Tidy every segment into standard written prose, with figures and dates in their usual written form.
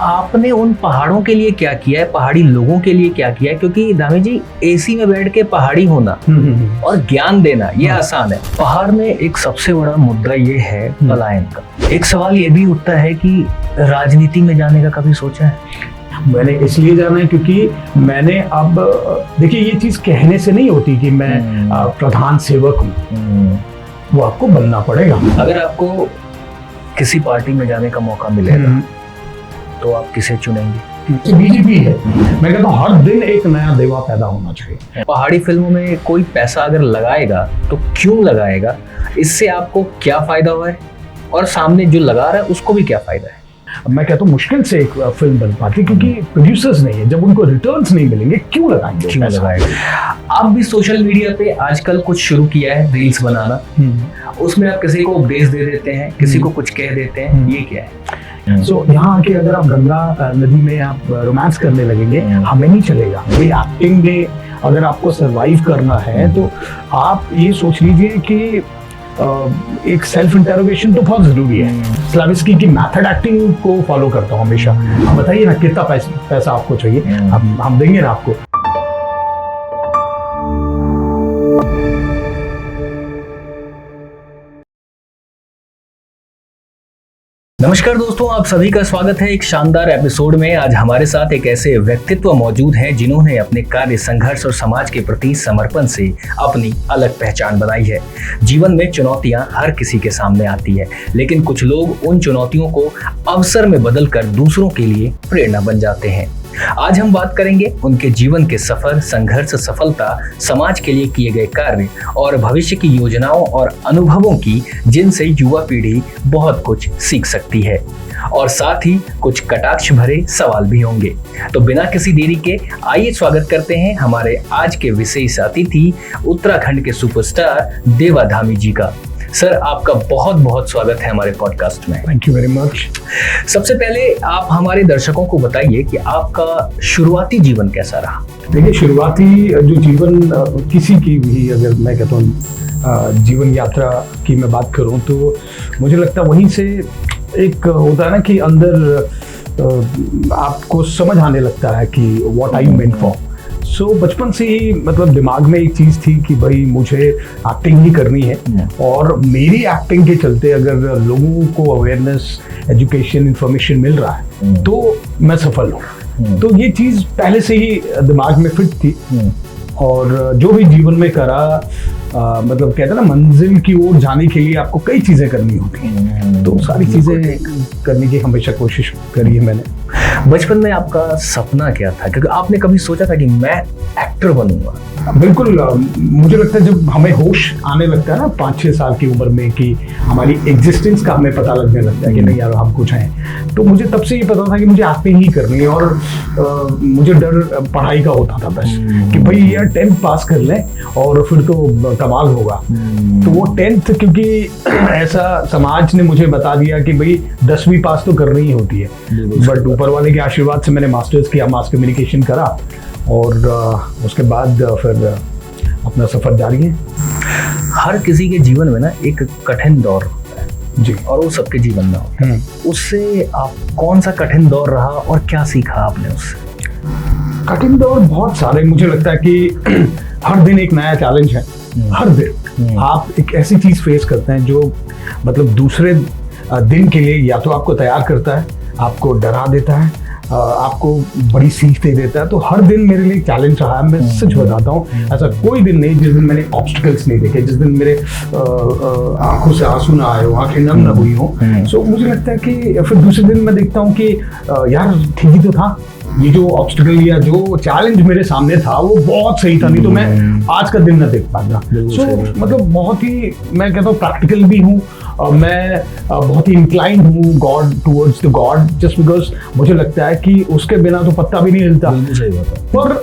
आपने उन पहाड़ों के लिए क्या किया है, पहाड़ी लोगों के लिए क्या किया है? क्योंकि दामी जी, एसी में बैठ के पहाड़ी होना और ज्ञान देना ये आसान है। पहाड़ में एक सबसे बड़ा मुद्दा ये है पलायन का। एक सवाल ये भी उठता है कि राजनीति में जाने का कभी सोचा है? मैंने इसलिए जाना है क्योंकि मैंने अब देखिए, ये चीज कहने से नहीं होती कि मैं प्रधान सेवक हूँ, वो आपको बनना पड़ेगा। अगर आपको किसी पार्टी में जाने का मौका मिलेगा तो आप किसे चुनेंगे? बीजेपी है। मैं कहता हूँ हर दिन एक नया देवा पैदा होना चाहिए। पहाड़ी फिल्मों में कोई पैसा अगर लगाएगा तो क्यों लगाएगा? इससे आपको क्या फायदा हुआ है और सामने जो लगा रहा है उसको भी क्या फायदा है? मैं कहता हूँ मुश्किल से एक फिल्म बन पाती, क्योंकि प्रोड्यूसर्स नहीं है। जब उनको रिटर्न्स नहीं मिलेंगे क्यों लगाएंगे? क्यों लगाएंगे? आप भी सोशल मीडिया पे आजकल कुछ शुरू किया है, रील्स बनाना। उसमें आप किसी को उपदेश दे देते हैं, किसी को कुछ कह देते हैं, ये क्या है? सो यहाँ आके अगर आप गंगा नदी में आप रोमांस करने लगेंगे, हमें नहीं चलेगा। ये एक्टिंग में अगर आपको सरवाइव करना है तो आप ये सोच लीजिए कि एक सेल्फ इंटरोगेशन तो बहुत जरूरी है। स्लाविस्की की मेथड एक्टिंग को फॉलो करता हूँ हमेशा। आप बताइए ना कितना पैसा आपको चाहिए, हम देंगे ना आपको। नमस्कार दोस्तों, आप सभी का स्वागत है एक शानदार एपिसोड में। आज हमारे साथ एक ऐसे व्यक्तित्व मौजूद हैं जिन्होंने अपने कार्य, संघर्ष और समाज के प्रति समर्पण से अपनी अलग पहचान बनाई है। जीवन में चुनौतियां हर किसी के सामने आती है, लेकिन कुछ लोग उन चुनौतियों को अवसर में बदलकर दूसरों के लिए प्रेरणा बन जाते हैं। आज हम बात करेंगे उनके जीवन के सफर, संघर्ष, सफलता, समाज के लिए किए गए कार्य और भविष्य की योजनाओं और अनुभवों की, जिनसे युवा पीढ़ी बहुत कुछ सीख सकती है। और साथ ही कुछ कटाक्ष भरे सवाल भी होंगे। तो बिना किसी देरी के आइए स्वागत करते हैं हमारे आज के विशेष अतिथि, उत्तराखंड के सुपरस्टार देवा धामी जी का। सर, आपका बहुत बहुत स्वागत है हमारे पॉडकास्ट में। Thank you very much. सबसे पहले आप हमारे दर्शकों को बताइए कि आपका शुरुआती जीवन कैसा रहा? देखिए, शुरुआती जो जीवन किसी की भी, अगर मैं कहता हूँ जीवन यात्रा की मैं बात करूँ, तो मुझे लगता है वहीं से एक होता है ना कि अंदर आपको समझ आने लगता है कि व्हाट आई मेंट फॉर। सो बचपन से ही मतलब दिमाग में एक चीज़ थी कि भाई मुझे एक्टिंग ही करनी है, और मेरी एक्टिंग के चलते अगर लोगों को अवेयरनेस, एजुकेशन, इंफॉर्मेशन मिल रहा है तो मैं सफल हूँ। तो ये चीज़ पहले से ही दिमाग में फिट थी। और जो भी जीवन में करा, मतलब कहते हैं ना, मंजिल की ओर जाने के लिए आपको कई चीज़ें करनी होती हैं, तो सारी चीज़ें करने की हमेशा कोशिश करी है मैंने। बचपन में आपका सपना क्या था? क्योंकि आपने कभी सोचा था कि मैं एक्टर बनूंगा? बिल्कुल। मुझे लगता है जब हमें होश आने लगता है ना 5-6 साल की उम्र में, कि हमारी एग्जिस्टेंस का हमें पता लगने लगता है कि नहीं यार हम कुछ हैं, तो मुझे तब से ही पता था कि मुझे एक्टिंग ही करनी है। और मुझे डर पढ़ाई का होता था बस, कि भाई यार 10th पास कर लें और फिर तो कमाल होगा। तो वो 10th, क्योंकि ऐसा समाज ने मुझे बता दिया कि भाई 10वीं पास तो करनी ही होती है, बट ऊपर वाले के आशीर्वाद से मैंने मास्टर्स किया, मास कम्युनिकेशन करा, और उसके बाद फिर अपना सफर जारी है। हर किसी के जीवन में ना एक कठिन दौर होता है जी, और वो सबके जीवन में होता है। उससे आप कौन सा कठिन दौर रहा और क्या सीखा आपने उससे? कठिन दौर बहुत सारे, मुझे लगता है कि हर दिन एक नया चैलेंज है। हर दिन आप एक ऐसी चीज फेस करते हैं जो मतलब दूसरे दिन के लिए या तो आपको तैयार करता है, आपको डरा देता है, आपको बड़ी सीख दे देता है। तो हर दिन मेरे लिए चैलेंज रहा है। मैं सच बताता हूँ, ऐसा कोई दिन नहीं जिस दिन मैंने ऑब्स्टिकल्स नहीं देखे, जिस दिन मेरे आंखों से आंसू ना आए हो, आंखें नम ना हुई हो। सो मुझे लगता है कि फिर दूसरे दिन मैं देखता हूँ कि यार ठीक ही तो था, ये जो ऑब्स्टिकल या जो चैलेंज मेरे सामने था वो बहुत सही था, नहीं तो मैं आज का दिन ना देख पाता। सो मतलब बहुत ही, मैं कहता हूँ प्रैक्टिकल भी हूँ, मैं बहुत ही इंक्लाइंड हूँ God, towards the God, just because मुझे लगता है कि उसके बिना तो पत्ता भी नहीं हिलता। पर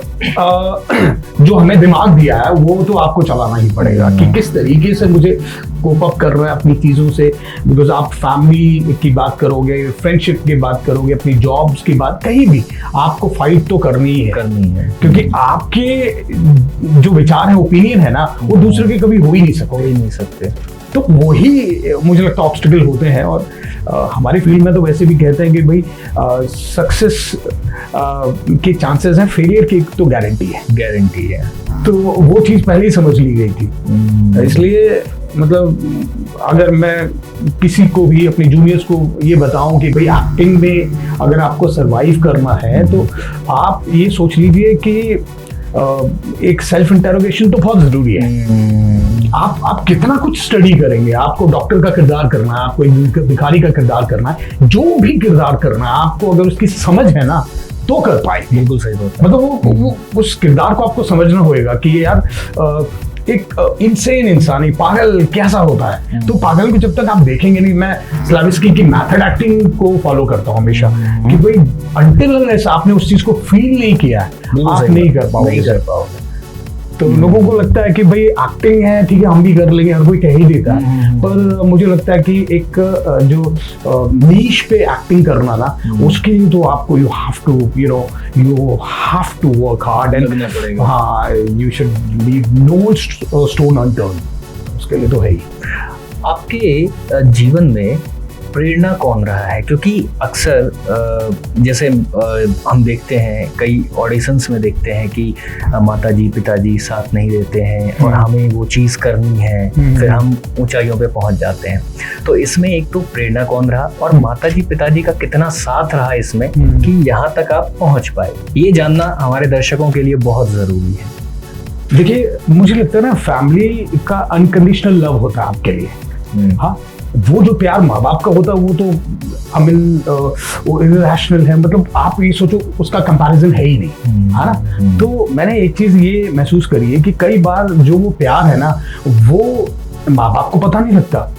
जो हमें दिमाग दिया है वो तो आपको चलाना ही पड़ेगा कि किस तरीके से मुझे कोप अप कर रहा है अपनी चीज़ों से। बिकॉज आप फैमिली की बात करोगे, फ्रेंडशिप की बात करोगे, अपनी जॉब्स की बात, कहीं भी आपको फाइट तो करनी ही है, क्योंकि आपके जो विचार है, ओपिनियन है ना, वो दूसरे के कभी हो ही नहीं सकते। तो वही मुझे लगता है ऑब्स्टिकल होते हैं। और हमारी फील्ड में तो वैसे भी कहते हैं कि भाई सक्सेस के चांसेस हैं, फेलियर की तो गारंटी है। तो वो चीज़ पहले ही समझ ली गई थी। इसलिए मतलब अगर मैं किसी को भी अपने जूनियर्स को ये बताऊं कि भाई एक्टिंग में अगर आपको सरवाइव करना है तो आप ये सोच लीजिए कि एक सेल्फ इंटरोगेशन तो बहुत ज़रूरी है। आप कितना कुछ स्टडी करेंगे, आपको डॉक्टर का किरदार करना है, आपको एक भिखारी का किरदार करना है, जो भी किरदार करना है आपको अगर उसकी समझ है ना तो कर पाएंगे। बिल्कुल सही बात। मतलब वो उस किरदार को आपको समझना होएगा कि ये यार एक इंसेन इंसान है, पागल कैसा होता है। तो पागल को जब तक आप देखेंगे नहीं, मैं स्लाविस्की की मेथड एक्टिंग को फॉलो करता हूँ हमेशा कि भाई अनटिल अनलेस आपने उस चीज को फील नहीं किया है आप नहीं कर पाओगे। तो लोगों को लगता है कि भाई एक्टिंग है ठीक है हम भी कर लेंगे, हर कोई कह ही देता है, पर मुझे लगता है कि एक जो नीश पे एक्टिंग करना ना उसके लिए तो आपको you have to work hard and हाँ you should leave no stone unturned, उसके लिए तो है ही। आपके जीवन में प्रेरणा कौन रहा है? क्योंकि अक्सर जैसे हम देखते हैं कई ऑडिशंस में देखते हैं कि माताजी पिताजी साथ नहीं देते हैं और हमें वो चीज़ करनी है, फिर हम ऊंचाइयों पे पहुंच जाते हैं। तो इसमें एक तो प्रेरणा कौन रहा और माताजी पिताजी का कितना साथ रहा इसमें कि यहाँ तक आप पहुंच पाए, ये जानना हमारे दर्शकों के लिए बहुत ज़रूरी है। देखिए मुझे लगता है ना फैमिली का अनकंडीशनल लव होता है आपके लिए। हाँ वो जो प्यार माँ बाप का होता है वो तो वो इरैशनल है, मतलब आप ये सोचो उसका कंपैरिजन है ही नहीं, है ना। तो मैंने एक चीज ये महसूस करी है कि कई बार जो वो प्यार है ना वो माँ बाप को पता नहीं लगता,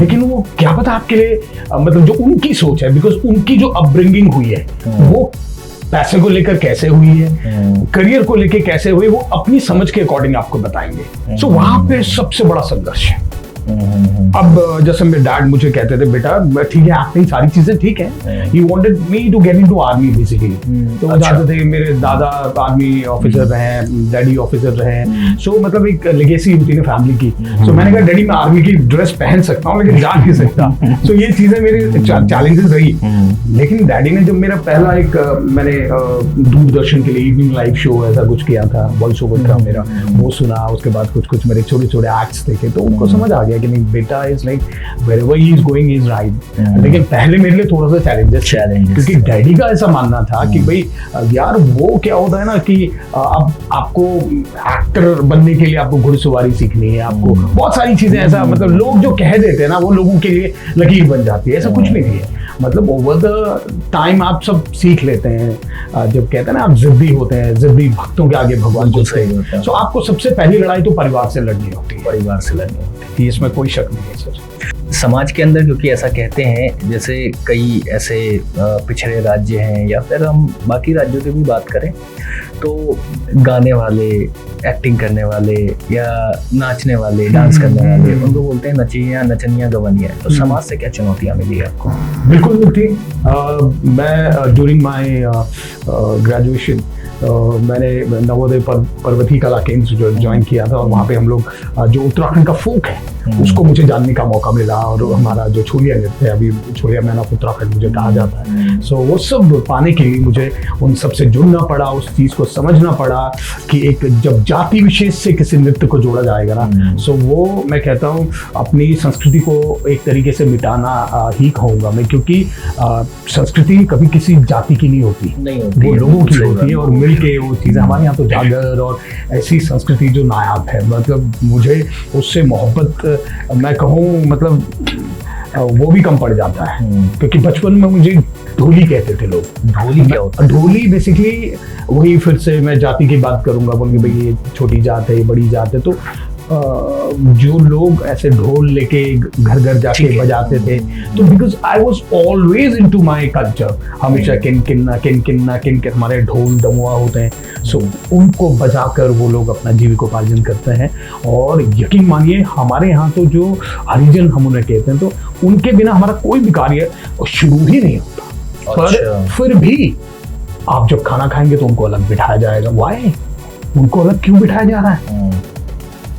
लेकिन वो क्या पता आपके लिए मतलब जो उनकी सोच है, बिकॉज उनकी जो अपब्रिंगिंग हुई है वो पैसे को लेकर कैसे हुई है, करियर को लेकर कैसे हुई, वो अपनी समझ के अकॉर्डिंग आपको बताएंगे। सो वहां पे सबसे बड़ा संघर्ष है। अब जैसे मेरे डैड मुझे कहते थे बेटा ठीक है एक्टिंग सारी चीजें ठीक है, he wanted me to get into army basically. तो वो चाहते थे मेरे दादा आर्मी ऑफिसर रहे, डैडी ऑफिसर रहे, सो मतलब एक लेगेसी होती है फैमिली की। सो मैंने कहा डैडी मैं आर्मी की ड्रेस पहन सकता हूँ लेकिन जा नहीं सकता। सो ये चीजें मेरी चैलेंजेस रही। लेकिन डैडी ने जब मेरा पहला एक मैंने दूरदर्शन के लिए इवनिंग लाइव शो ऐसा कुछ किया था, वॉइस ओवर था मेरा, वो सुना, उसके बाद कुछ मेरे छोटे छोटे एक्ट्स देखे तो उनको समझ आ गया कि नहीं बेटा is like wherever he is going is right. लेकिन पहले मेरे लिए थोड़ा सा चैलेंजेस क्योंकि डैडी का ऐसा मानना था कि भाई यार वो क्या होता है ना कि अब आपको एक्टर बनने के लिए आपको घुड़सवारी सीखनी है, आपको बहुत सारी चीजें ऐसा मतलब लोग जो कह देते हैं ना वो लोगों के लिए लकीर बन जाती है, ऐसा कुछ नहीं है। मतलब ओवर द टाइम आप सब सीख लेते हैं। जब कहते हैं ना आप जिद्दी होते हैं, जिद्दी भक्तों के आगे भगवान झुकते हैं। सो आपको सबसे पहली लड़ाई तो परिवार से लड़नी होती है, परिवार से लड़नी होती है, इसमें कोई शक नहीं है सर। समाज के अंदर क्योंकि ऐसा कहते हैं जैसे कई ऐसे पिछड़े राज्य हैं या फिर हम बाकी राज्यों की भी बात करें तो गाने वाले, एक्टिंग करने वाले या नाचने वाले, डांस करने वाले उनको बोलते हैं नचिया नचनिया गवनिया। तो समाज से क्या चुनौतियाँ मिली आपको? बिल्कुल मिलती। मैं ड्यूरिंग माय ग्रेजुएशन मैंने नवोदय पर्वती कला केंद्र जो ज्वाइन किया था और वहाँ पे हम लोग जो उत्तराखंड का फोक है उसको मुझे जानने का मौका मिला। और हमारा जो छोलिया नृत्य है, अभी छोलिया मैन ऑफ उत्तराखंड मुझे कहा जाता है, सो वो सब पाने के लिए मुझे उन सब से जुड़ना पड़ा, उस चीज़ को समझना पड़ा कि एक जब जाति विशेष से किसी नृत्य को जोड़ा जाएगा ना, सो वो मैं कहता हूँ अपनी संस्कृति को एक तरीके से मिटाना ही कहूँगा मैं, क्योंकि संस्कृति कभी किसी जाति की नहीं होती, वो लोगों की होती है और मिलके वो चीज़ें। हमारे यहाँ तो जागर और ऐसी संस्कृति जो नायाब है, मतलब मुझे उससे मोहब्बत मैं कहूँ मतलब वो भी कम पड़ जाता है। क्योंकि बचपन में मुझे ढोली कहते थे लोग। ढोली क्या होता है? ढोली बेसिकली वही, फिर से मैं जाति की बात करूंगा, बोलेंगे भाई ये छोटी जात है, ये बड़ी जात है, तो जो लोग ऐसे ढोल लेके घर घर जाके बजाते थे, तो because I was always in to my culture, हमेशा किन हमारे ढोल दमुआ होते हैं, सो उनको बजाकर वो लोग अपना जीविकोपार्जन करते हैं। और यकीन मानिए हमारे यहाँ तो जो हरिजन हम उन्हें कहते हैं, तो उनके बिना हमारा कोई भी कार्य शुरू ही नहीं होता। पर फिर भी आप जब खाना खाएंगे तो उनको अलग बिठाया जाएगा। वाई? उनको अलग क्यों बिठाया जा रहा है?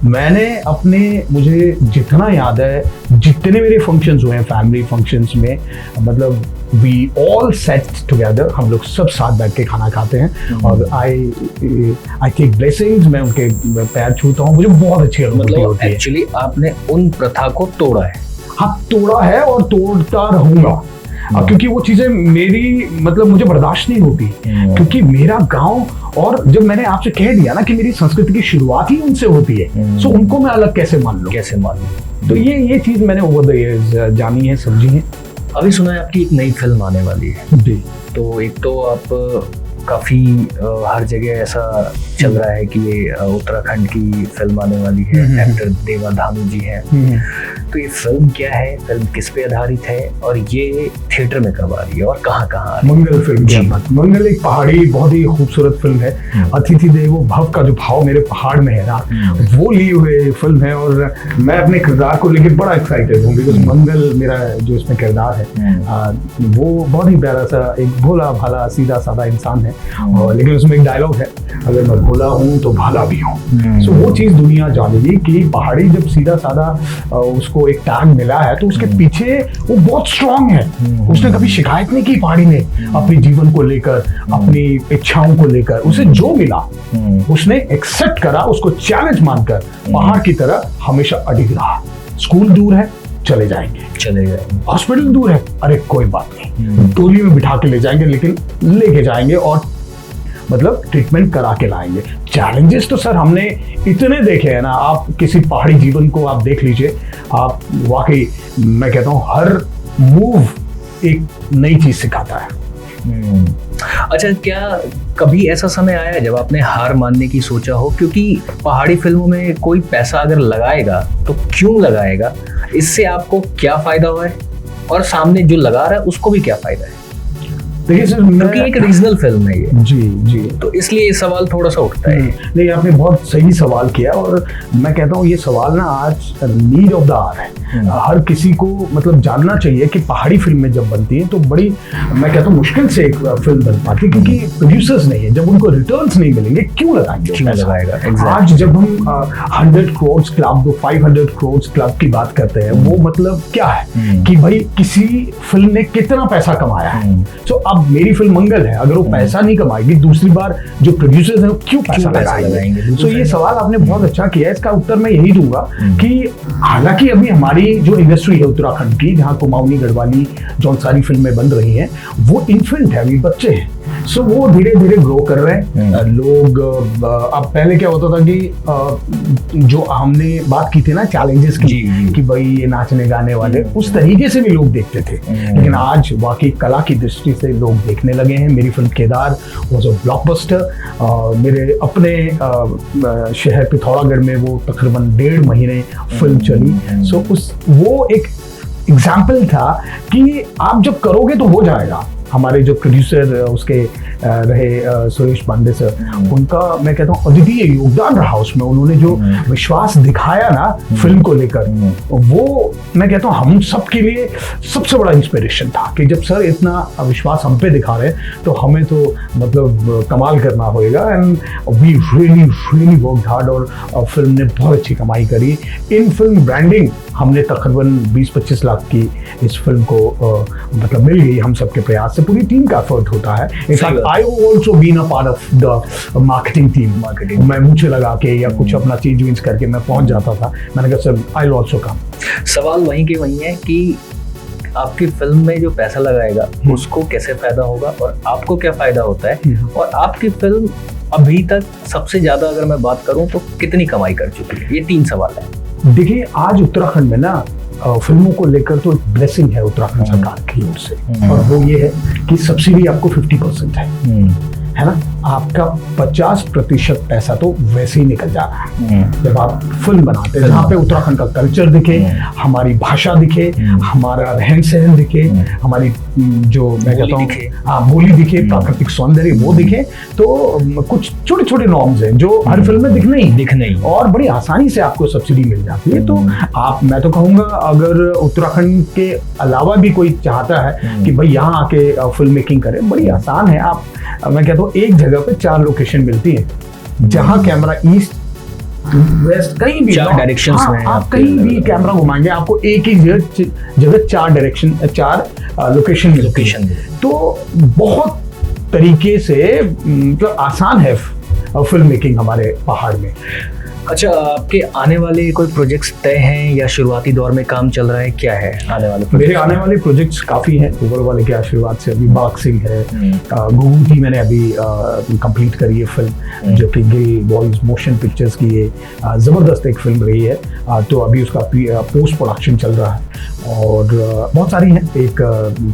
मैंने अपने, मुझे जितना याद है, जितने मेरे फंक्शंस हुए हैं फैमिली फंक्शंस में, मतलब वी ऑल सेट टुगेदर, हम लोग सब साथ बैठ के खाना खाते हैं और आई टेक ब्लेसिंग्स, मैं उनके पैर छूता हूँ, मुझे बहुत अच्छी अनुभूति होती है। एक्चुअली आपने उन प्रथा को तोड़ा है। हाँ, तोड़ा है और तोड़ता रहूंगा, क्योंकि वो चीजें मेरी, मतलब मुझे बर्दाश्त नहीं होती, क्योंकि मेरा गांव, और जब मैंने आपसे कह दिया ना कि मेरी संस्कृति की शुरुआत ही उनसे होती है, सो उनको मैं अलग कैसे मान लूं? तो ये चीज मैंने ओवर द इयर्स जानी है, समझी है। अभी सुना है आपकी एक नई फिल्म आने वाली है। जी। तो एक तो आप काफी हर जगह ऐसा चल रहा है कि ये उत्तराखंड की फिल्म आने वाली है, एक्टर देवा धामी जी हैं। तो ये फिल्म क्या है, फिल्म किस पे आधारित है और ये थिएटर में कब आ रही है और कहाँ कहाँ? मंगल फिल्म की बात। मंगल एक पहाड़ी बहुत ही खूबसूरत फिल्म है। अतिथि देवो भव का जो भाव मेरे पहाड़ में है ना, वो ली हुई फिल्म है और मैं अपने किरदार को लेकर बड़ा एक्साइटेड हूँ, बिकॉज मंगल मेरा जो इसमें किरदार है वो बहुत ही प्यारा सा एक भोला भाला सीधा साधा इंसान है, और लेकिन उसमें एक डायलॉग है, अगर मैं भोला हूँ तो भाला भी हूँ। सो वो चीज दुनिया जानेगी कि पहाड़ी जब सीधा साधा उसको एक टैग मिला है तो उसके पीछे वो बहुत स्ट्रांग है। उसने कभी शिकायत नहीं की पहाड़ी ने अपने जीवन को लेकर, अपनी इच्छाओं को लेकर। उसे जो मिला उसने एक्सेप्ट करा, उसको चैलेंज मानकर पहाड़ की तरह हमेशा अडिग रहा। स्कूल दूर है, चले जाएंगे। हॉस्पिटल दूर है, अरे कोई बात नहीं, टोली में बिठा के ले जाएंगे, लेकिन लेके जाएंगे और मतलब ट्रीटमेंट करा के लाएंगे। चैलेंजेस तो सर हमने इतने देखे हैं ना, आप किसी पहाड़ी जीवन को आप देख लीजिए, आप वाकई मैं कहता हूँ हर मूव एक नई चीज सिखाता है। अच्छा, क्या कभी ऐसा समय आया जब आपने हार मानने की सोचा हो? क्योंकि पहाड़ी फिल्मों में कोई पैसा अगर लगाएगा तो क्यों लगाएगा, इससे आपको क्या फायदा हुआ है और सामने जो लगा रहा है उसको भी क्या फायदा है? देखिए सर, क्योंकि एक रीजनल फिल्म है ये। जी, तो इसलिए ये सवाल थोड़ा सा उठता है। नहीं, आपने बहुत सही सवाल किया, और मैं कहता हूँ ये सवाल ना आज नीड ऑफ द आवर है। हर किसी को मतलब जानना चाहिए कि पहाड़ी फिल्में जब बनती हैं तो बड़ी, मैं कहता हूँ मुश्किल से एक फिल्म बन पाती है, क्योंकि प्रोड्यूसर्स नहीं है। जब उनको रिटर्न्स नहीं मिलेंगे क्यों लगाएगा? आज जब हम 100 करोड़ क्लब, 500 करोड़ क्लब की बात करते हैं, वो मतलब क्या है कि भाई किसी फिल्म ने कितना पैसा कमाया है। सो अब मेरी फिल्म मंगल है, अगर वो पैसा नहीं कमाएगी, दूसरी बार जो प्रोड्यूसर्स हैं वो क्यों पैसा लगाएंगे? तो ये सवाल आपने बहुत अच्छा किया है। इसका उत्तर मैं यही दूंगा कि हालांकि अभी हमारी जो इंडस्ट्री है उत्तराखंड की, जहाँ कुमाऊनी गढ़वाली जो सारी फिल्में बन रही हैं, वो इन्फेंट है, अभी बच्चे हैं। सो वो धीरे धीरे ग्रो कर रहे हैं लोग। अब पहले क्या होता था कि जो हमने बात की थी ना चैलेंजेस की, कि भाई ये नाचने गाने वाले, उस तरीके से भी लोग देखते थे, लेकिन आज वाकई कला की दृष्टि से लोग देखने लगे हैं। मेरी film Kedar was a blockbuster. मेरे अपने शहर पिथौरागढ़ में वो तकरीबन 1.5 महीने फिल्म चली। सो वो एक एग्जाम्पल था कि आप जब करोगे तो हो जाएगा। हमारे जो प्रोड्यूसर उसके रहे सुरेश पांडे सर, उनका मैं कहता हूँ अद्वितीय योगदान रहा उसमें। उन्होंने जो विश्वास दिखाया ना फिल्म को लेकर, वो मैं कहता हूँ हम सब के लिए सबसे बड़ा इंस्पिरेशन था कि जब सर इतना विश्वास हम पे दिखा रहे हैं तो हमें तो मतलब कमाल करना होगा। And we really worked hard, और फिल्म ने बहुत अच्छी कमाई करी। इन फिल्म ब्रांडिंग हमने तकरीबन 20-25 लाख की इस फिल्म को मतलब मिल गई हम सबके प्रयास से। पूरी टीम का एफर्ट होता है। In fact I also been a part of the marketing team. मैं मुझे लगा के या कुछ अपना चीज वीज करके मैं पहुंच जाता था। मैंने कहा sir I will also come. सवाल वहीं के वहीं है कि आपकी फिल्म में जो पैसा लगाएगा उसको कैसे फायदा होगा और आपको क्या फायदा होता है, और आपकी फिल्म अभी तक सबसे ज्यादा अगर मैं बात करूं तो कितनी कमाई कर चुकी है? ये 3 सवाल है। देखिए, आज उत्तराखंड में ना फिल्मों को लेकर तो एक ब्लेसिंग है उत्तराखंड सरकार की ओर से, और वो ये है कि सब्सिडी आपको 50% है ना। आपका 50% पैसा तो वैसे ही निकल जा रहा है जब आप फिल्म बनाते हैं, जहाँ पे उत्तराखंड का कल्चर दिखे, हमारी भाषा दिखे, हमारा रहन सहन दिखे, हमारी जो मैं कहता हूँ बोली दिखे, प्राकृतिक सौंदर्य वो दिखे। तो कुछ छोटे छोटे नॉर्म्स हैं जो हर फिल्म में दिखने ही और बड़ी आसानी से आपको सब्सिडी मिल जाती है। तो आप, मैं तो कहूँगा अगर उत्तराखंड के अलावा भी कोई चाहता है कि भाई यहाँ आके फिल्म मेकिंग करे, बड़ी आसान है। आप, मैं कहता हूँ एक जगह पे 4 लोकेशन मिलती है, जहाँ कैमरा ईस्ट वेस्ट, कहीं भी 4 डायरेक्शंस में आप कहीं भी कैमरा घुमाएंगे आपको एक ही जगह 4 डायरेक्शन, 4 लोकेशन। तो बहुत तरीके से मतलब आसान है फिल्म मेकिंग हमारे पहाड़ में। अच्छा, आपके आने वाले कोई प्रोजेक्ट्स तय हैं या शुरुआती दौर में काम चल रहा है, क्या है आने वाले प्रोजेक्ट्स? मेरे आने वाले प्रोजेक्ट्स काफ़ी हैं, ऊपर वाले के आशीर्वाद से। अभी बाग सिंह है, गुगू की मैंने अभी कंप्लीट करी है फिल्म, जो कि गिल बॉयज मोशन पिक्चर्स की है, ज़बरदस्त एक फिल्म रही है। तो अभी उसका पोस्ट प्रोडक्शन चल रहा है और बहुत सारी हैं, एक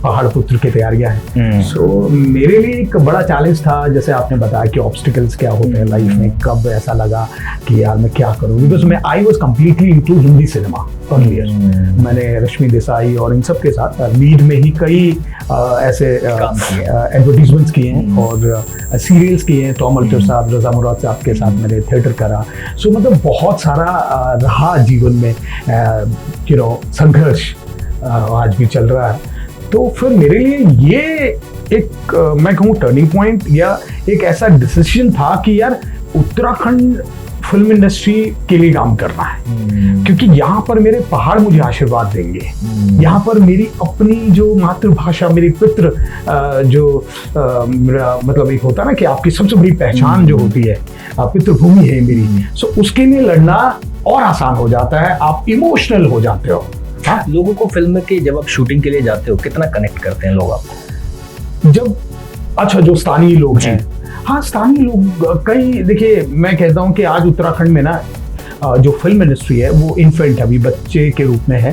पहाड़ पुत्र की तैयारियां हैं। सो मेरे लिए एक बड़ा चैलेंज था, जैसे आपने बताया कि ऑब्स्टिकल्स क्या होते हैं लाइफ में, कब ऐसा लगा कि यार मैं क्या करूँ, बिकॉज मैं I was completely into Hindi cinema earlier. मैंने रश्मि देसाई और इन सब के साथ लीड में ही कई ऐसे एडवर्टीजमेंट्स किए हैं और सीरियल्स किए हैं। टॉम अल्टर साहब, रजा मुराद साहब के साथ मैंने थिएटर करा। सो मतलब बहुत सारा रहा जीवन में संघर्ष, आज भी चल रहा है। तो फिर मेरे लिए ये एक मैं कहूँ टर्निंग पॉइंट या एक ऐसा डिसीजन था कि यार उत्तराखंड फिल्म इंडस्ट्री के लिए काम करना है, क्योंकि यहाँ पर मेरे पहाड़ मुझे आशीर्वाद देंगे। यहाँ पर मेरी अपनी जो मातृभाषा, मेरी पितृ मेरा मतलब एक होता है ना कि आपकी सबसे बड़ी पहचान जो होती है, पितृभूमि है मेरी। सो उसके लिए लड़ना और आसान हो जाता है, आप इमोशनल हो जाते हो। हाँ, लोगों को फिल्म के जब आप शूटिंग के लिए जाते हो कितना कनेक्ट करते हैं लोग आपको? जब अच्छा जो स्थानीय लोग हैं, हाँ स्थानीय लोग कई, देखिए मैं कहता हूँ कि आज उत्तराखंड में ना जो फिल्म इंडस्ट्री है वो इन्फेंट अभी बच्चे के रूप में है,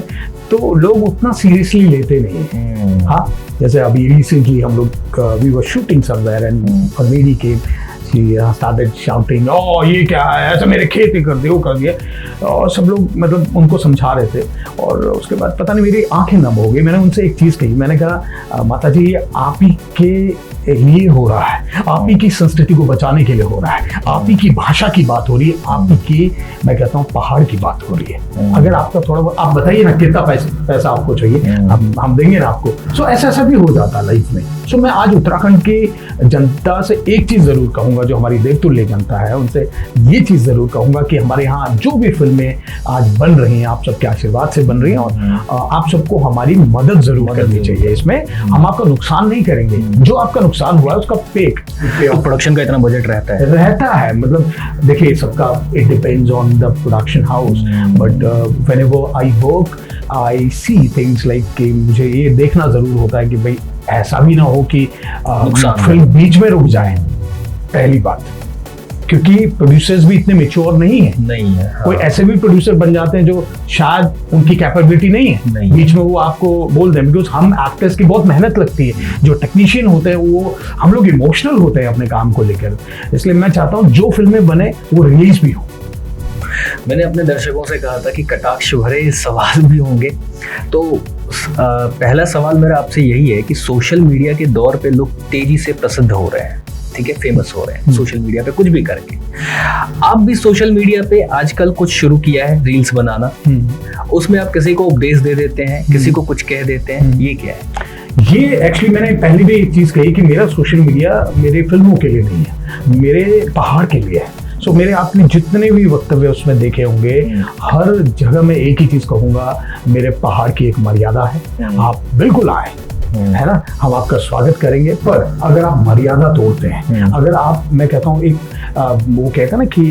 तो लोग उतना सीरियसली लेते नहीं हैं। हाँ, जैसे अभी रिसेंटली हम लोग we were shooting somewhere and a lady came, she started shouting, oh ये क्या है, ऐसा मेरे खेत में कर दिया, वो कर दिया। और सब लोग मतलब उनको समझा रहे थे और उसके बाद पता नहीं मेरी आंखें नम हो गई। मैंने उनसे एक चीज़ कही, मैंने कहा माता जी ये आप ही के लिए हो रहा है, आप ही की संस्कृति को बचाने के लिए हो रहा है, आप ही की भाषा की बात हो रही है, आप ही की मैं कहता हूँ पहाड़ की बात हो रही है। अगर आपका थोड़ा बहुत आप बताइए ना कितना पैसा आपको चाहिए, हम देंगे ना आपको। सो ऐसा भी हो जाता है लाइफ में। सो मैं आज उत्तराखंड की जनता से एक चीज़ ज़रूर कहूँगा, जो हमारी देवतुल्य जनता है उनसे ये चीज़ ज़रूर कहूँगा कि हमारे यहाँ जो भी फिल्में आज बन रही हैं आप सबके आशीर्वाद से बन रही हैं, और आप सबको हमारी मदद ज़रूर करनी चाहिए। इसमें हम आपका नुकसान नहीं करेंगे, जो आपका नुकसान हुआ है उसका पे तो प्रोडक्शन का इतना बजट रहता है मतलब देखिए सबका it depends on the production house, but whenever I work I see things like कि मुझे ये देखना ज़रूर होता है कि भाई ऐसा भी ना हो कि फिल्म बीच में रुक जाए, पहली बात, क्योंकि प्रोड्यूसर्स भी इतने मैच्योर नहीं है। हाँ। कोई ऐसे भी प्रोड्यूसर बन जाते हैं जो शायद उनकी कैपेबिलिटी नहीं है, बीच में वो आपको बोल दें, बिकॉज हम एक्टर्स की बहुत मेहनत लगती है, जो टेक्नीशियन होते हैं वो हम लोग इमोशनल होते हैं अपने काम को लेकर। इसलिए मैं चाहता हूँ जो फिल्में बने वो रिलीज भी हो। मैंने अपने दर्शकों से कहा था कि कटाक्ष भरे सवाल भी होंगे, तो पहला सवाल मेरा आपसे यही है कि सोशल मीडिया के दौर पे लोग तेजी से प्रसिद्ध हो रहे हैं, ठीक है, फेमस हो रहे हैं सोशल मीडिया पे कुछ भी करके। आप भी सोशल मीडिया पे आजकल कुछ शुरू किया है, रील्स बनाना, उसमें आप किसी को उपदेश दे देते हैं, किसी को कुछ कह देते हैं, ये क्या है? ये एक्चुअली मैंने पहले भी एक चीज कही कि मेरा सोशल मीडिया मेरे फिल्मों के लिए नहीं है, मेरे पहाड़ के लिए है। सो मेरे आपने जितने भी वक्तव्य उसमें देखे होंगे, हर जगह मैं एक ही चीज कहूंगा, मेरे पहाड़ की एक मर्यादा है, आप बिल्कुल आए, है ना, हम आपका स्वागत करेंगे। पर अगर आप मर्यादा तोड़ते हैं, अगर आप, मैं कहता हूँ एक वो कहता ना कि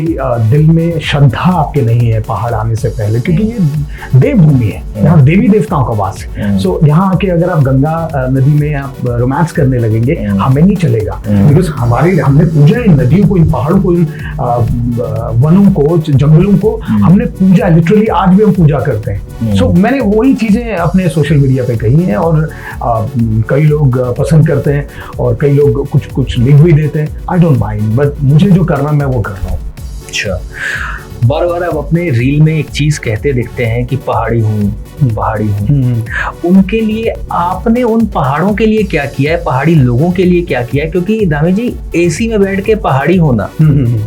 दिल में श्रद्धा आपके नहीं है पहाड़ आने से पहले, क्योंकि ये देवभूमि है, यहाँ देवी देवताओं का वास है। सो यहाँ आके अगर आप गंगा नदी में आप रोमांस करने लगेंगे, हमें नहीं चलेगा, बिकॉज हमने पूजा इन नदियों को, इन पहाड़ों को, इन वनों को, जंगलों को हमने पूजा, लिटरली आज भी हम पूजा करते हैं। सो मैंने वही चीजें अपने सोशल मीडिया पे कही हैं और कई लोग पसंद करते हैं और कई लोग कुछ कुछ लिख भी देते हैं। आई डोंट माइंड, बट मुझे जो करना मैं वो कर रहा हूँ। अच्छा, बार बार आप अपने रील में एक चीज कहते दिखते हैं कि पहाड़ी हूँ। उनके लिए आपने उन पहाड़ों के लिए क्या किया है, पहाड़ी लोगों के लिए क्या किया है? क्योंकि दामी जी एसी में बैठ के पहाड़ी होना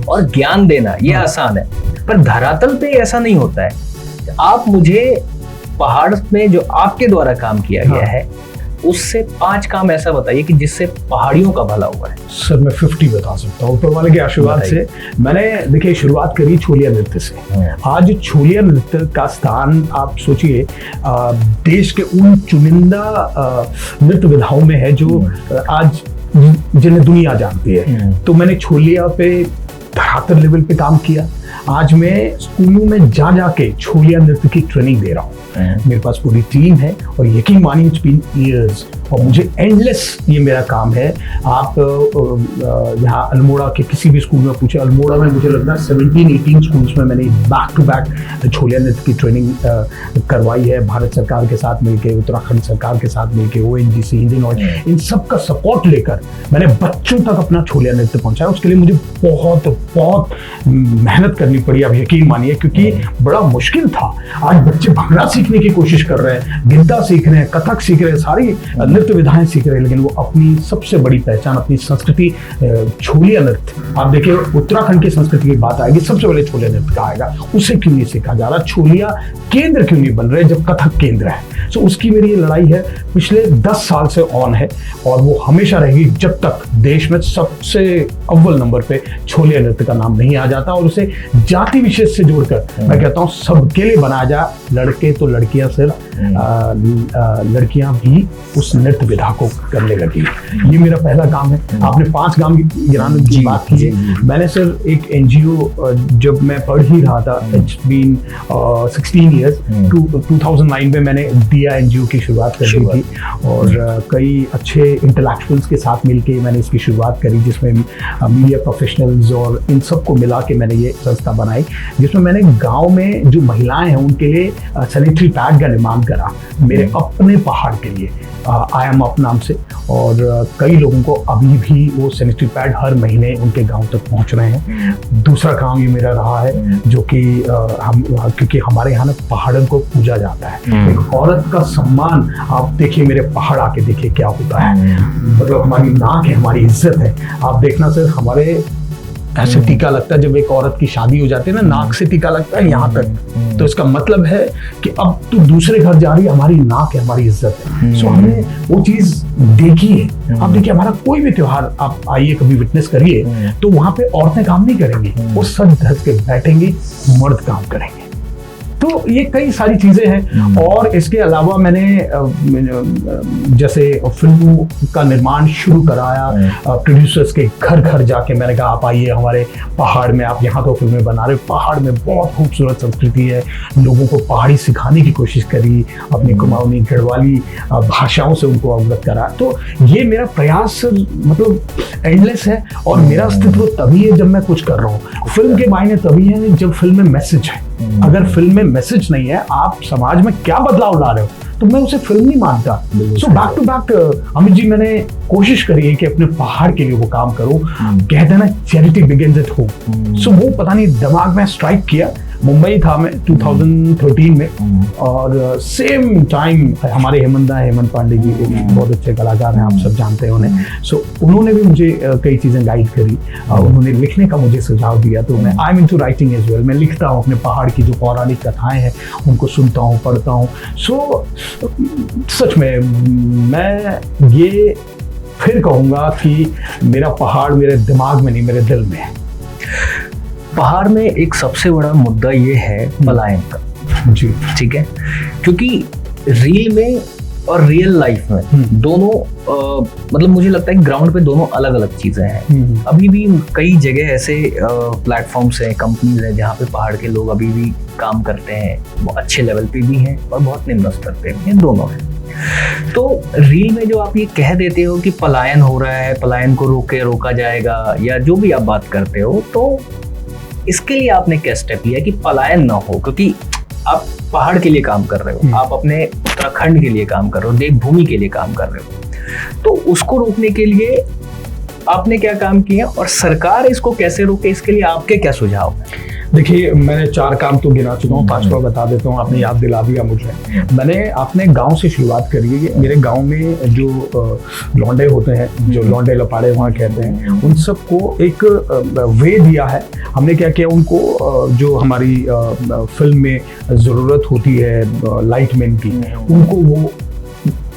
और ज्ञान देना ये आसान है, पर धरातल पे ऐसा नहीं होता है। आप मुझे पहाड़ में जो आपके द्वारा काम किया गया है उससे 5 काम ऐसा बताइए कि जिससे पहाड़ियों का भला हुआ है। सर मैं 50 बता सकता हूँ ऊपर वाले के आशीर्वाद से। मैंने देखिए शुरुआत करी छोलिया नृत्य से। आज छोलिया नृत्य का स्थान आप सोचिए देश के उन चुनिंदा नृत्य विधाओं में है जो आज जिन्हें दुनिया जानती है। तो मैंने छोलिया पे धरातल लेवल पे काम किया। आज मैं स्कूलों में जा जाके छोलिया नृत्य की ट्रेनिंग दे रहा हूँ। मेरे पास पूरी टीम है और यकीन मानिए इट्स बीन ईयर्स और मुझे एंडलेस ये मेरा काम है। आप यहाँ अल्मोड़ा के किसी भी स्कूल में पूछे, अल्मोड़ा में मुझे लगता है 17-18 स्कूल्स में मैंने बैक टू बैक छोलिया नृत्य की ट्रेनिंग करवाई है। भारत सरकार के साथ मिलके, उत्तराखंड सरकार के साथ मिलके, ONGC, इंडियन ऑयल, इन सब का सपोर्ट लेकर मैंने बच्चों तक अपना छोलिया नृत्य पहुंचाया। उसके लिए मुझे बहुत बहुत मेहनत करनी पड़ी, आप यकीन मानिए, क्योंकि बड़ा मुश्किल था। आज बच्चे भंगड़ा सीखने की कोशिश कर रहे हैं, गिद्दा सीख रहे हैं, कथक सीख रहे हैं, सारी नृत्य विधाएं सीख रहे हैं, लेकिन वो अपनी सबसे बड़ी पहचान, अपनी संस्कृति छोलिया नृत्य, आप देखिए उत्तराखंड की संस्कृति की बात आएगी, सबसे पहले छोलिया नृत्य का आएगा। उसे क्यों नहीं सीखा जा रहा? छोलिया केंद्र क्यों नहीं बन रहे जब कथक केंद्र है? सो उसकी मेरी ये लड़ाई है पिछले 10 साल से ऑन है और वो हमेशा रहेगी जब तक देश में सबसे अव्वल नंबर पे छोलिया नृत्य का नाम नहीं आ जाता और उसे जाति विशेष से जोड़कर मैं कहता हूँ सबके लिए बनाया जाए। लड़के तो लड़कियां सिर्फ, लड़कियां भी उस नृत्य विधा को करने लगी। ये मेरा पहला काम है। आपने 5 गांव गिराने की बात की है। मैंने सिर्फ एक NGO, जब मैं पढ़ ही रहा था, इट्स बीन 16 ईयर्स, 2009 में मैंने दिया NGO की शुरुआत कर दी थी और कई अच्छे इंटेलेक्चुअल्स के साथ मिलके मैंने इसकी शुरुआत करी, जिसमें मीडिया प्रोफेशनल्स और इन सबको मिला के मैंने ये संस्था बनाई, जिसमें मैंने गांव में जो महिलाएं हैं उनके लिए सैनिटरी पैड का निर्माण करा, मेरे अपने पहाड़ के लिए, आई एम अप नाम से। और कई लोगों को अभी भी वो सैनिटरी पैड हर महीने उनके गांव तक पहुंच रहे हैं। दूसरा काम ये मेरा रहा है जो कि हम, क्योंकि हमारे यहाँ ना पहाड़ों को पूजा जाता है, एक औरत का सम्मान। आप देखिए मेरे पहाड़ आके देखिए क्या होता है, मतलब हमारी नाक है, हमारी इज्जत है। आप देखना सर, हमारे ऐसे टीका लगता है जब एक औरत की शादी हो जाती है ना, नाक से टीका लगता है यहाँ तक, तो इसका मतलब है कि अब तू दूसरे घर जा रही है, हमारी नाक है, हमारी इज्जत है। सो हमने वो चीज देखी है। अब देखिए हमारा कोई भी त्योहार आप आइए कभी विटनेस करिए, तो वहां पे औरतें काम नहीं करेंगी, वो सज धज के बैठेंगी, मर्द काम करेंगे। तो ये कई सारी चीजें हैं। और इसके अलावा मैंने जैसे फिल्मों का निर्माण शुरू कराया, प्रोड्यूसर्स के घर घर जाके मैंने कहा आप आइए हमारे पहाड़ में, आप यहाँ तो फिल्में बना रहे हो, पहाड़ में बहुत खूबसूरत संस्कृति है, लोगों को पहाड़ी सिखाने की कोशिश करी, अपनी कुमाऊनी गढ़वाली भाषाओं से उनको अवगत करा। तो ये मेरा प्रयास मतलब एंडलेस है और मेरा अस्तित्व तभी है जब मैं कुछ कर रहा हूँ। फिल्म के मायने तभी है जब फिल्म में मैसेज है। अगर फिल्म में मैसेज नहीं है, आप समाज में क्या बदलाव ला रहे हो, तो मैं उसे फिल्म नहीं मानता। So back to back Amit ji, मैंने कोशिश करी है कि अपने पहाड़ के लिए वो काम करूं। कहते हैं ना, चैरिटी बिगिंस एट होम। सो वो पता नहीं दिमाग में स्ट्राइक किया। मुंबई था मैं 2013 में और सेम टाइम हमारे हेमंत पांडे जी बहुत अच्छे कलाकार हैं, आप सब जानते हैं उन्हें। सो उन्होंने भी मुझे कई चीज़ें गाइड करी, उन्होंने लिखने का मुझे सुझाव दिया। तो मैं I am into writing as well, मैं लिखता हूँ अपने पहाड़ की जो पौराणिक कथाएं हैं उनको सुनता हूँ, पढ़ता हूँ। सो सच में मैं ये फिर कहूँगा कि मेरा पहाड़ मेरे दिमाग में नहीं, मेरे दिल में है। पहाड़ में एक सबसे बड़ा मुद्दा ये है पलायन का जी, ठीक है, क्योंकि रील में और रियल लाइफ में दोनों मतलब मुझे लगता है ग्राउंड पे दोनों अलग अलग चीजें हैं। अभी भी कई जगह ऐसे प्लेटफॉर्म्स हैं, कंपनीज हैं जहाँ पे पहाड़ के लोग अभी भी काम करते हैं, वो अच्छे लेवल पे भी हैं और बहुत निम्न स्तर पे भी हैं, दोनों हैं। तो रील में जो आप ये कह देते हो कि पलायन हो रहा है, पलायन को रोका जाएगा, या जो भी आप बात करते हो, तो इसके लिए आपने क्या स्टेप लिया कि पलायन ना हो? क्योंकि आप पहाड़ के लिए काम कर रहे हो, आप अपने उत्तराखंड के लिए काम कर रहे हो, देवभूमि के लिए काम कर रहे हो, तो उसको रोकने के लिए आपने क्या काम किया और सरकार इसको कैसे रोके, इसके लिए आपके क्या सुझाव हैं? देखिए, मैंने 4 काम तो गिना चुका हूँ, 5वां बता देता हूँ, आपने याद दिला दिया मुझे। मैंने अपने गांव से शुरुआत करी है। मेरे गांव में जो लौंडे होते हैं, जो लौंडे लपाड़े वहाँ कहते हैं, उन सबको एक वे दिया है। हमने क्या किया, उनको जो हमारी फिल्म में ज़रूरत होती है लाइटमैन की, उनको वो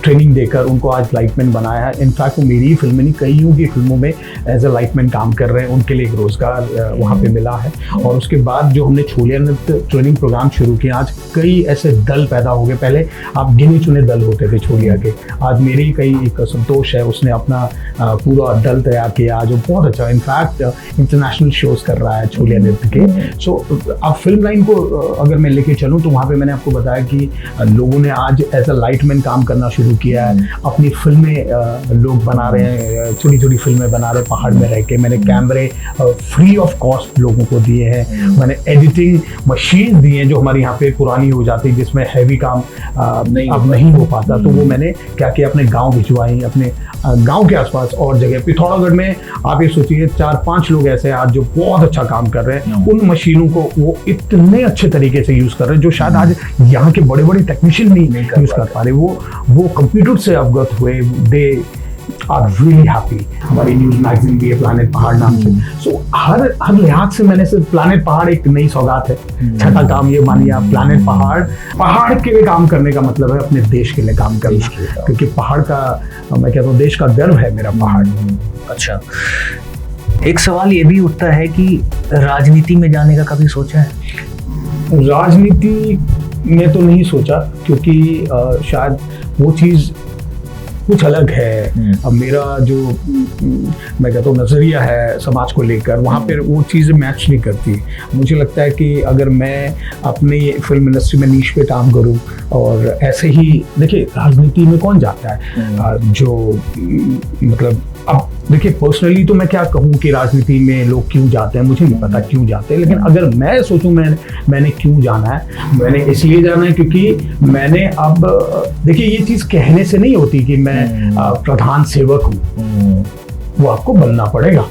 ट्रेनिंग देकर उनको आज लाइटमैन बनाया है। इनफैक्ट वो मेरी ही फिल्में नहीं, कईयों की फिल्मों में एज अ लाइटमैन काम कर रहे हैं, उनके लिए एक रोजगार वहाँ पे मिला है। और उसके बाद जो हमने छोलिया नृत्य ट्रेनिंग प्रोग्राम शुरू किया, आज कई ऐसे दल पैदा हो गए। पहले आप गिने चुने दल होते थे छोलिया के, आज मेरे ही कई, एक संतोष है, उसने अपना पूरा दल तैयार किया जो बहुत अच्छा, इनफैक्ट इंटरनेशनल शोज कर रहा है छोलिया नृत्य के। सो अब फिल्म लाइन को अगर मैं लेके चलूँ तो वहाँ पे मैंने आपको बताया कि लोगों ने आज एज अ लाइटमैन काम करना शुरू किया है। अपनी फिल्में लोग बना रहे हैं, छोटी छोटी फिल्में बना रहे हैं पहाड़ में रह के। मैंने कैमरे फ्री ऑफ कॉस्ट लोगों को दिए हैं। मैंने एडिटिंग मशीन दी हैं जो हमारे यहाँ पे पुरानी हो जाती, जिसमें हैवी काम अब नहीं हो पाता, तो वो मैंने क्या किया, अपने गाँव भिजवाई, अपने गांव के आसपास और जगह पिथौरागढ़ में आप ये सोचिए 4-5 लोग ऐसे हैं आज जो बहुत अच्छा काम कर रहे हैं। उन मशीनों को वो इतने अच्छे तरीके से यूज कर रहे हैं जो शायद आज यहाँ के बड़े बड़े टेक्नीशियन नहीं यूज कर पा रहे। वो कंप्यूटर से अवगत हुए, दे आर रियली हैप्पी। हमारी न्यूज मैगजीन भी है प्लैनेट पहाड़ नाम से। सो हर लिहाज से मैंने सिर्फ प्लैनेट पहाड़ एक नई सौगात है, छठा काम ये मानिए आप। प्लैनेट पहाड़ के लिए काम करने का मतलब है अपने देश के लिए काम करना, क्योंकि पहाड़ का, मैं कहता हूँ, देश का गर्व है मेरा पहाड़। अच्छा, एक सवाल ये भी उठता है कि राजनीति में जाने का कभी सोचा है? राजनीति में तो नहीं सोचा, क्योंकि शायद वो चीज़ कुछ अलग है। अब मेरा जो मैं कहता हूँ नज़रिया है समाज को लेकर, वहाँ पर वो चीज़ें मैच नहीं करती। मुझे लगता है कि अगर मैं अपनी फिल्म इंडस्ट्री में नीश पे काम करूँ और ऐसे ही, देखिए राजनीति में कौन जाता है, जो मतलब अब देखिए पर्सनली तो मैं क्या कहूँ कि राजनीति में लोग क्यों जाते हैं, मुझे नहीं पता क्यों जाते हैं। लेकिन अगर मैं सोचूं मैंने क्यों जाना है, मैंने इसलिए जाना है क्योंकि मैंने अब देखिए ये चीज़ कहने से नहीं होती कि मैं प्रधान सेवक हूँ, वो आपको बनना पड़ेगा।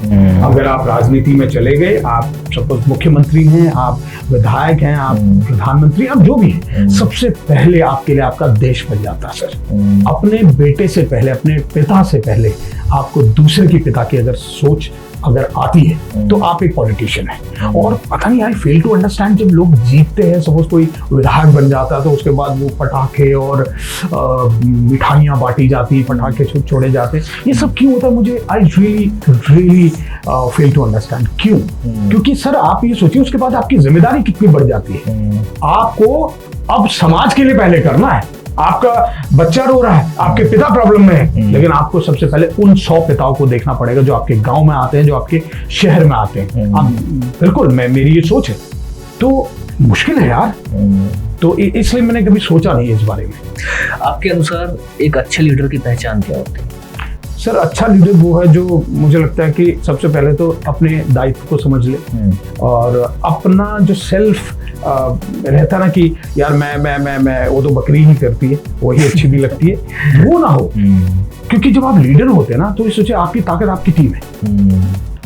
अगर आप राजनीति में चले गए, आप सपोज मुख्यमंत्री हैं, आप विधायक हैं, आप प्रधानमंत्री, आप जो भी हैं, सबसे पहले आपके लिए आपका देश बन जाता है सर। अपने बेटे से पहले, अपने पिता से पहले आपको दूसरे के पिता की अगर सोच अगर आती है तो आप एक पॉलिटिशियन है। और पता नहीं, आई फेल टू अंडरस्टैंड, जब लोग जीतते हैं, सपोज कोई विधायक बन जाता है तो उसके बाद वो पटाखे और मिठाइयाँ बांटी जाती, पटाखे छोड़े जाते हैं, ये सब क्यों होता है? मुझे I really fail to understand क्यों। क्योंकि सर आप ये सोचिए उसके बाद आपकी जिम्मेदारी कितनी बढ़ जाती है। आपको अब समाज के लिए पहले करना है। आपका बच्चा रो रहा है, आपके पिता प्रॉब्लम में है, लेकिन आपको सबसे पहले उन 100 पिताओं को देखना पड़ेगा जो आपके गांव में आते हैं, जो आपके शहर में आते हैं। आप बिल्कुल, मेरी ये सोच है, तो मुश्किल है यार। तो इसलिए मैंने कभी सोचा नहीं इस बारे में। आपके अनुसार एक अच्छे लीडर की पहचान क्या होती है? सर अच्छा लीडर वो है जो मुझे लगता है कि सबसे पहले तो अपने दायित्व को समझ ले और अपना जो सेल्फ रहता ना कि यार मैं वो तो बकरी ही करती है, वही अच्छी भी लगती है, वो ना हो। क्योंकि जब आप लीडर होते हैं ना तो ये सोचिए आपकी ताकत आपकी टीम है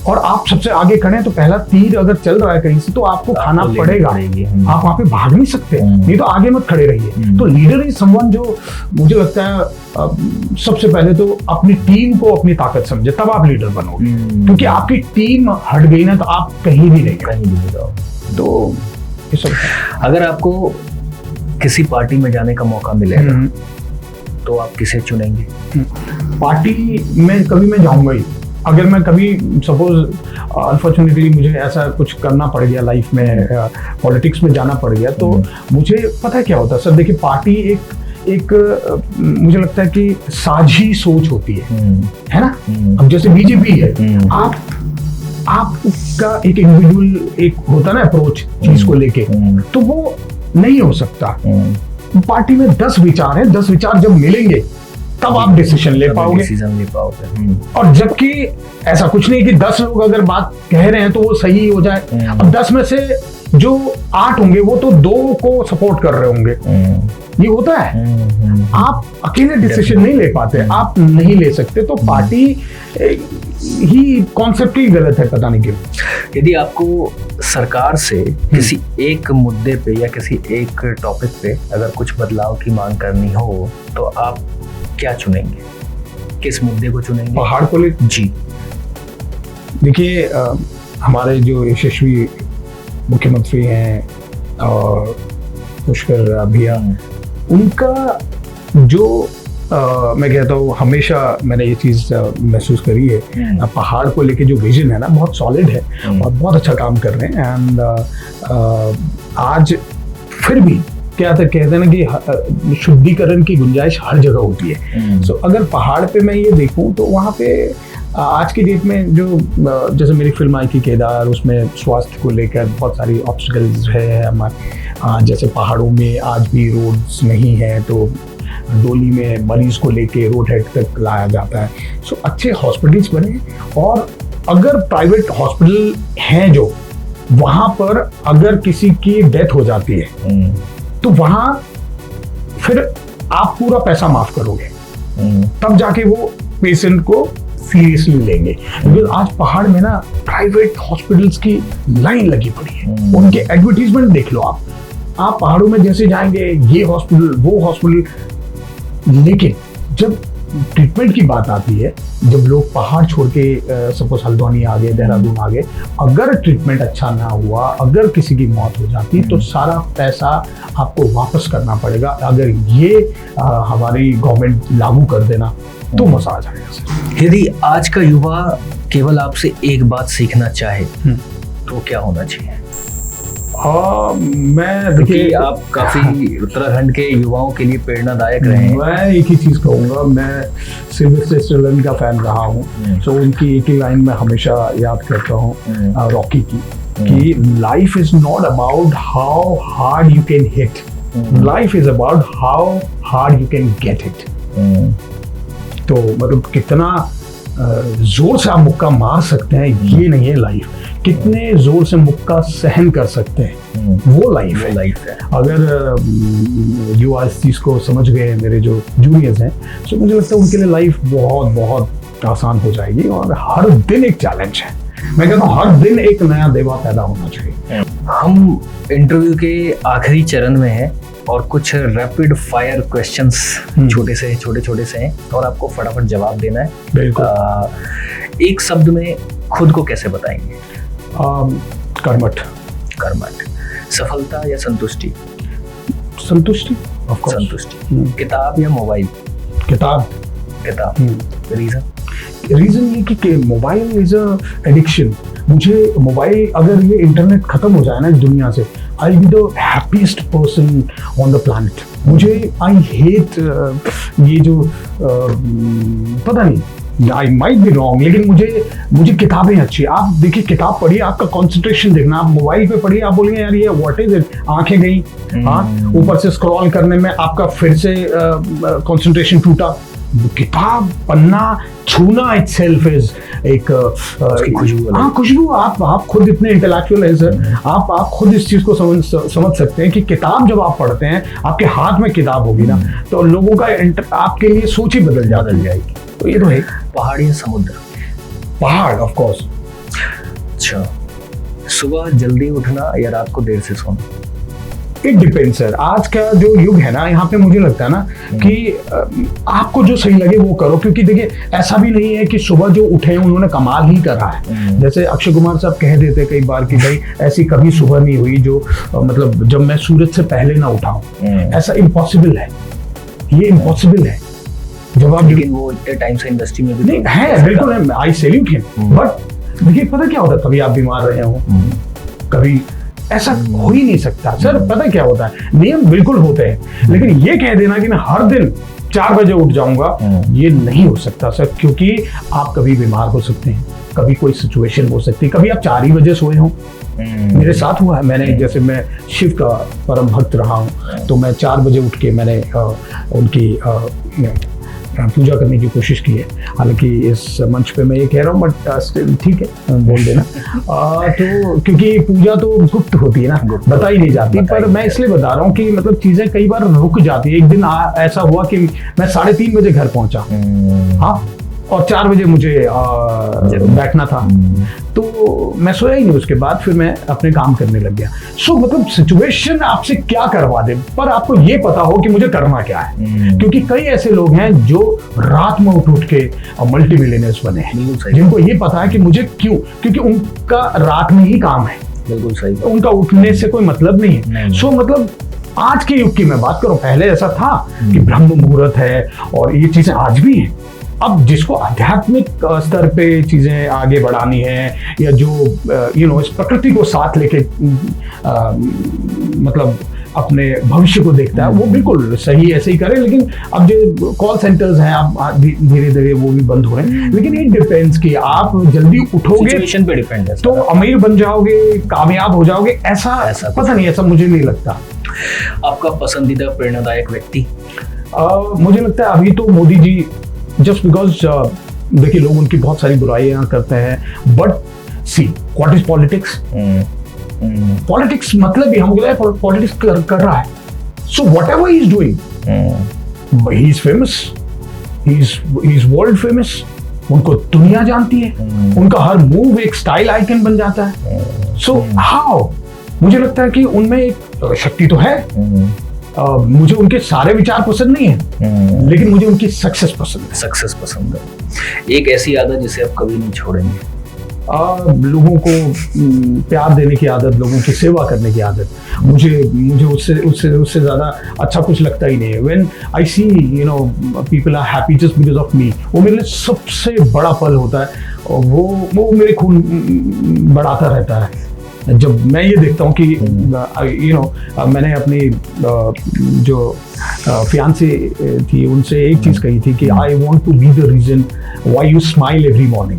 और आप सबसे आगे खड़े हैं, तो पहला तीर अगर चल रहा है कहीं से तो आपको खाना पड़ेगा। आप वहां पे भाग नहीं सकते, नहीं तो आगे मत खड़े रहिए। तो लीडर इज समवन जो मुझे लगता है सबसे पहले तो अपनी टीम को अपनी ताकत समझे, तब आप लीडर बनोगे। क्योंकि आपकी टीम हट गई ना तो आप कहीं भी नहीं जाओगे। तो ये सब। अगर आपको किसी पार्टी में जाने का मौका मिलेगा तो आप किसे चुनेंगे? पार्टी में कभी मैं जाऊंगा ही। अगर मैं कभी सपोज अनफॉर्चुनेटली मुझे ऐसा कुछ करना पड़ गया लाइफ में, पॉलिटिक्स में जाना पड़ गया, तो मुझे पता है क्या होता है सर। देखिए पार्टी एक मुझे लगता है कि साझी सोच होती है ना। अब जैसे बीजेपी है, आपका एक इंडिविजुअल एक होता ना अप्रोच चीज को लेके, तो वो नहीं हो सकता। पार्टी में 10 विचार हैं, 10 विचार जब मिलेंगे तब आप डिसीजन ले पाओगे। और जबकि ऐसा कुछ नहीं कि 10 लोग अगर बात कह रहे हैं तो वो सही हो जाए। अब 10 में से जो 8 होंगे वो तो 2 को सपोर्ट कर रहे होंगे, ये होता है। आप अकेले डिसीजन नहीं ले पाते, आप नहीं ले सकते। तो पार्टी ही कॉन्सेप्ट ही गलत है, पता नहीं क्यों। यदि आपको सरकार से किसी एक मुद्दे पे या किसी एक टॉपिक पे अगर कुछ बदलाव की मांग करनी हो तो आप क्या चुनेंगे? किस मुद्दे को चुनेंगे? पहाड़ को ले जी। देखिए हमारे जो यशस्वी मुख्यमंत्री हैं और पुष्कर भैया, उनका जो मैं कहता हूँ हमेशा मैंने ये चीज़ महसूस करी है, पहाड़ को लेके जो विजन है ना बहुत सॉलिड है और बहुत अच्छा काम कर रहे हैं। एंड आज फिर भी क्या कहते हैं ना कि शुद्धिकरण की गुंजाइश हर जगह होती है। सो अगर पहाड़ पे मैं ये देखूं तो वहाँ पे आज की डेट में जो जैसे मेरी फिल्म आई थी केदार, उसमें स्वास्थ्य को लेकर बहुत सारी ऑब्स्टिकल्स है हमारे, जैसे पहाड़ों में आज भी रोड्स नहीं है तो डोली में मरीज को लेके रोड हेड तक लाया जाता है। सो अच्छे हॉस्पिटल्स बने, और अगर प्राइवेट हॉस्पिटल हैं जो वहाँ पर अगर किसी की डेथ हो जाती है तो वहाँ फिर आप पूरा पैसा माफ करोगे, तब जाके वो पेशेंट को सीरियसली लेंगे। क्योंकि आज पहाड़ में ना प्राइवेट हॉस्पिटल्स की लाइन लगी पड़ी है, उनके एडवर्टीजमेंट देख लो आप पहाड़ों में जैसे जाएंगे ये हॉस्पिटल वो हॉस्पिटल, लेकिन जब ट्रीटमेंट की बात आती है, जब लोग पहाड़ छोड़ के सपोज हल्द्वानी आ गए, देहरादून आ गए, अगर ट्रीटमेंट अच्छा ना हुआ, अगर किसी की मौत हो जाती तो सारा पैसा आपको वापस करना पड़ेगा। अगर ये हमारी गवर्नमेंट लागू कर देना तो मजा आ जाएगा। यदि आज का युवा केवल आपसे एक बात सीखना चाहे तो क्या होना चाहिए? मैं देखिए आप काफी उत्तराखंड के युवाओं के लिए प्रेरणादायक रहे हैं। मैं एक ही चीज कहूंगा, मैं सिल्वेस्टर स्टेलोन का फैन रहा हूँ, तो उनकी एक ही लाइन मैं हमेशा याद करता हूँ रॉकी की, कि life is not about how hard you can hit, life is about how hard you can get it. तो मतलब कितना जोर से आप मुक्का मार सकते हैं ये नहीं है लाइफ, कितने जोर से मुक्का सहन कर सकते हैं वो लाइफ है। अगर युवा इस चीज को समझ गए, मेरे जो जूनियर्स हैं, तो मुझे लगता है उनके लिए लाइफ बहुत बहुत आसान हो जाएगी। और हर दिन एक चैलेंज है, मैं कहता हूँ हर दिन एक नया देवा पैदा होना चाहिए। हम इंटरव्यू के आखिरी चरण में हैं और कुछ रैपिड फायर क्वेश्चंस छोटे से हैं और आपको फटाफट जवाब देना है। बिल्कुल। एक शब्द में खुद को कैसे बताएंगे? कर्मठ। सफलता या संतुष्टि? संतुष्टि, ऑफ कोर्स। संतुष्टि। किताब या मोबाइल? किताब। रीजन ये कि मोबाइल इज अ एडिक्शन। मुझे मोबाइल, अगर ये इंटरनेट खत्म हो जाए ना दुनिया से, I be the happiest person on the planet. मुझे आई हेट ये जो पता नहीं, आई माइट बी रॉन्ग, लेकिन मुझे किताबें अच्छी। आप देखिए किताब पढ़िए, आपका कंसंट्रेशन देखना, आप मोबाइल पे पढ़िए, आप बोलेंगे यार ये व्हाट इज इट, आंखें गई, हाँ, ऊपर से स्क्रॉल करने में आपका फिर से कंसंट्रेशन टूटा। किताब पन्ना छूना इटसेल्फ इज एक खुशबू। आप खुद इतने इंटेलेक्चुअल है सर, आप खुद इस चीज को समझ सकते हैं कि किताब जब आप पढ़ते हैं, आपके हाथ में किताब होगी ना, तो लोगों का आपके लिए सोच ही बदल जाएगी। तो ये तो है। पहाड़ या समुद्र? पहाड़, ऑफ कोर्स। अच्छा, सुबह जल्दी उठना या रात को देर से सोना? It depends sir. आज का जो युग है ना, यहाँ पे मुझे लगता है ना कि आपको जो सही लगे वो करो, क्योंकि देखिए ऐसा भी नहीं है कि सुबह जो उठे हैं उन्होंने कमाल ही करा है। जैसे अक्षय कुमार साहब कह देते कई बार कि भाई ऐसी कभी सुबह नहीं हुई जो मतलब जब मैं सूरज से पहले ना उठाऊं। ऐसा इम्पॉसिबल है, ये इम्पॉसिबल है। जब आप, लेकिन वो इतने टाइम से इंडस्ट्री में भी नहीं है, बिल्कुल है, आई सैल्यूट हिम। बट देखिए पता क्या होता है, कभी आप बीमार रहे हो, कभी ऐसा हो ही नहीं सकता सर। पता क्या होता है, नियम बिल्कुल होते हैं, लेकिन ये कह देना कि मैं हर दिन 4 बजे उठ जाऊंगा, ये नहीं हो सकता सर, क्योंकि आप कभी बीमार हो सकते हैं, कभी कोई सिचुएशन हो सकती है, कभी आप 4 ही बजे सोए हो। मेरे साथ हुआ है, मैंने जैसे मैं शिव का परम भक्त रहा हूँ, तो मैं 4 बजे उठ के मैंने उनकी पूजा करने की कोशिश की है। हालांकि इस मंच पे मैं ये कह रहा हूँ, बट ठीक है बोल देना। तो क्योंकि पूजा तो गुप्त होती है ना, बता ही नहीं जाती, पर मैं इसलिए बता रहा हूँ कि मतलब चीजें कई बार रुक जाती है। एक दिन ऐसा हुआ कि मैं 3:30 बजे घर पहुंचा, हाँ, और 4 बजे मुझे बैठना था, तो मैं सोया ही नहीं। उसके बाद फिर मैं अपने काम करने लग गया। सो मतलब सिचुएशन आपसे क्या करवा दे, पर आपको ये पता हो कि मुझे करना क्या है। क्योंकि कई ऐसे लोग हैं जो रात में उठ के मल्टी मिलियनर्स बने हैं, जिनको ये पता है कि मुझे क्यों, क्योंकि उनका रात में ही काम है। बिल्कुल सही। उनका उठने से कोई मतलब नहीं है। सो मतलब आज के युग की मैं बात करूं, पहले ऐसा था कि ब्रह्म मुहूर्त है और ये चीजें आज भी हैं। अब जिसको आध्यात्मिक स्तर पे चीजें आगे बढ़ानी है, या जो इस प्रकृति को साथ लेके मतलब अपने भविष्य को देखता है, वो बिल्कुल सही ऐसे ही करे। लेकिन अब जो कॉल सेंटर्स हैं, अब धीरे धीरे वो भी बंद हो रहे हैं। लेकिन इट डिपेंड्स कि आप जल्दी उठोगे सिचुएशन पे डिपेंड है तो अमीर बन जाओगे, कामयाब हो जाओगे, ऐसा पता नहीं, ऐसा मुझे नहीं लगता। आपका पसंदीदा प्रेरणादायक व्यक्ति? मुझे लगता है अभी तो मोदी जी, जस्ट बिकॉज देखिए लोग उनकी बहुत सारी बुराइयां करते हैं, but see what is politics. Politics मतलब ही हमको लगा पॉलिटिक्स कर रहा है, so what ever he is doing, he is famous, he is world famous, उनको दुनिया जानती है, उनका हर मूव एक स्टाइल आइकन बन जाता है। सो हाउ, मुझे लगता है कि उनमें एक शक्ति तो है। मुझे उनके सारे विचार पसंद नहीं है, लेकिन मुझे उनकी सक्सेस पसंद है। सक्सेस पसंद है। एक ऐसी आदत जिसे आप कभी नहीं छोड़ेंगे? लोगों को प्यार देने की आदत, लोगों की सेवा करने की आदत, मुझे उससे ज्यादा अच्छा कुछ लगता ही नहीं है। When I see people are happy just because of me, वो मेरे लिए सबसे बड़ा पल होता है, और वो मेरे खून बढ़ाता रहता है जब मैं ये देखता हूँ कि मैंने अपनी जो फियांसी थी उनसे एक चीज कही थी कि I want to be the reason why you smile every morning.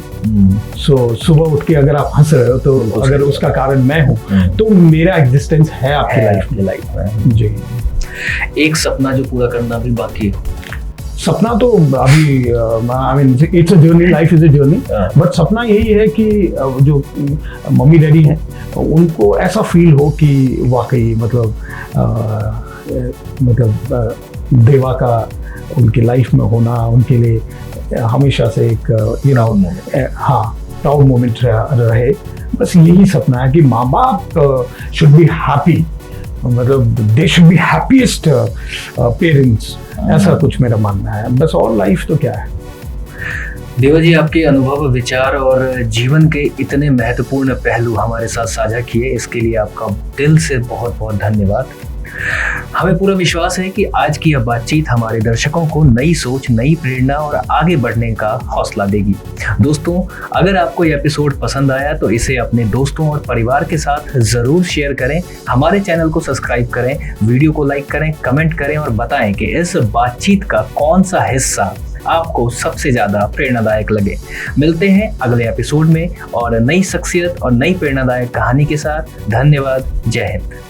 So सुबह उठ के अगर आप हंस रहे हो, तो अगर उसका कारण मैं हूँ, तो मेरा एग्जिस्टेंस है आपकी लाइफ में। जी। एक सपना जो पूरा करना भी बाकी है? सपना तो अभी I mean it's a journey, life is a journey, but सपना यही है कि जो मम्मी डैडी हैं उनको ऐसा फील हो कि वाकई मतलब देवा का उनकी लाइफ में होना उनके लिए हमेशा से एक प्राउड मोमेंट रहे। बस यही सपना है कि माँ बाप शुड बी हैप्पी, मतलब they should be happiest parents, ऐसा कुछ मेरा मानना है। बस और लाइफ तो क्या है। देवा जी, आपके अनुभव, विचार और जीवन के इतने महत्वपूर्ण पहलू हमारे साथ साझा किए, इसके लिए आपका दिल से बहुत बहुत धन्यवाद। हमें पूरा विश्वास है कि आज की यह बातचीत हमारे दर्शकों को नई सोच, नई प्रेरणा और आगे बढ़ने का हौसला देगी। दोस्तों, अगर आपको यह एपिसोड पसंद आया तो इसे अपने दोस्तों और परिवार के साथ जरूर शेयर करें। हमारे चैनल को सब्सक्राइब करें, वीडियो को लाइक करें, कमेंट करें और बताएं कि इस बातचीत का कौन सा हिस्सा आपको सबसे ज्यादा प्रेरणादायक लगे। मिलते हैं अगले एपिसोड में और नई शख्सियत और नई प्रेरणादायक कहानी के साथ। धन्यवाद। जय हिंद।